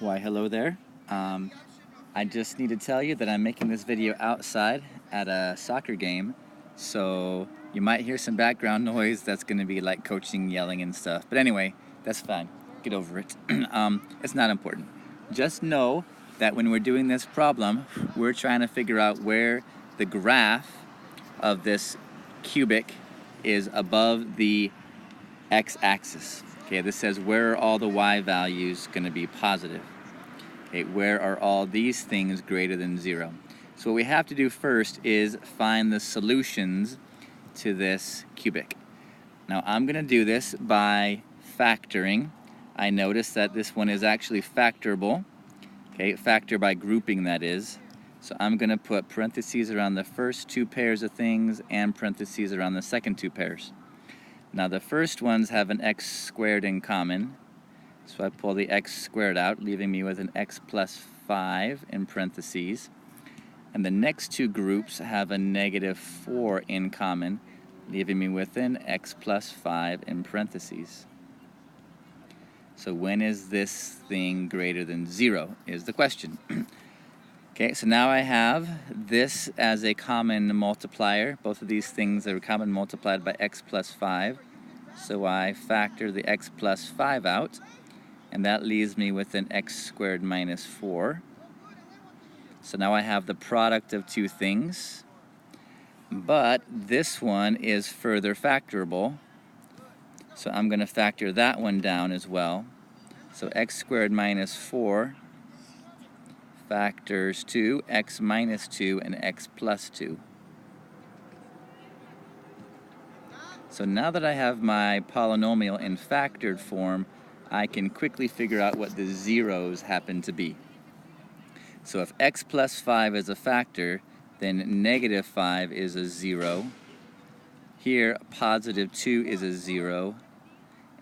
Why, hello there. I just need to tell you that I'm making this video outside at a soccer game, so you might hear some background noise that's going to be like coaching, yelling, and stuff. But anyway, that's fine. Get over it. It's not important. Just know that when we're doing this problem, we're trying to figure out where the graph of this cubic is above the x-axis. Okay, this says where are all the y values going to be positive? Okay, where are all these things greater than 0? So what we have to do first is find the solutions to this cubic. Now I'm going to do this by factoring. I notice that this one is actually factorable. Okay, factor by grouping, that is. So I'm going to put parentheses around the first two pairs of things and parentheses around the second two pairs. Now the first ones have an x squared in common. So I pull the x squared out, leaving me with an x plus 5 in parentheses. And the next two groups have a negative 4 in common, leaving me with an x plus 5 in parentheses. So when is this thing greater than 0 is the question. Okay, so now I have this as a common multiplier. Both of these things are common multiplied by x plus 5. So I factor the x plus 5 out, and that leaves me with an x squared minus 4. So now I have the product of two things, but this one is further factorable. So I'm going to factor that one down as well. So x squared minus 4 factors 2, x minus 2, and x plus 2. So now that I have my polynomial in factored form, I can quickly figure out what the zeros happen to be. So if x plus 5 is a factor, then negative 5 is a 0. Here, positive 2 is a 0.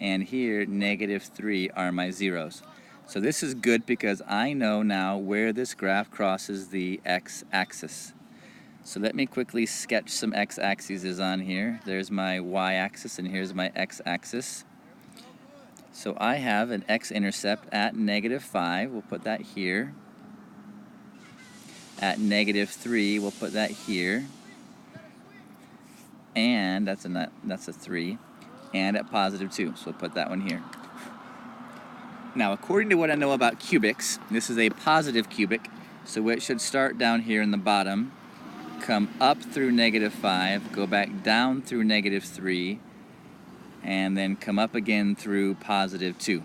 And here, negative 3 are my zeros. So this is good because I know now where this graph crosses the x-axis. So let me quickly sketch some x-axes on here. There's my y-axis and here's my x-axis. So I have an x-intercept at negative 5. We'll put that here. At negative 3, we'll put that here. And that's a 3. And at positive 2, so we'll put that one here. Now, according to what I know about cubics, this is a positive cubic, so it should start down here in the bottom, come up through negative 5, go back down through negative 3, and then come up again through positive 2,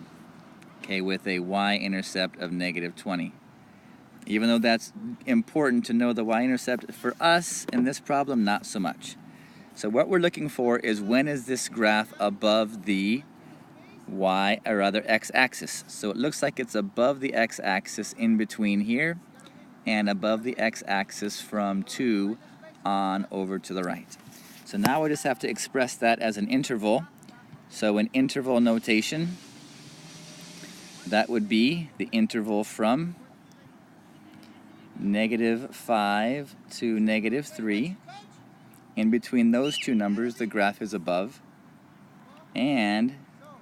okay, with a y-intercept of negative 20. Even though that's important to know the y-intercept, for us in this problem, not so much. So what we're looking for is when is this graph above the x-axis. So it looks like it's above the x-axis in between here and above the x-axis from 2 on over to the right. So now we just have to express that as an interval. So in interval notation, that would be the interval from negative 5 to negative 3. In between those two numbers, the graph is above. And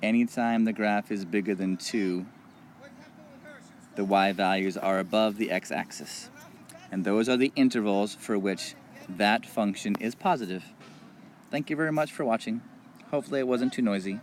anytime the graph is bigger than 2, the y values are above the x-axis. And those are the intervals for which that function is positive. Thank you very much for watching. Hopefully it wasn't too noisy.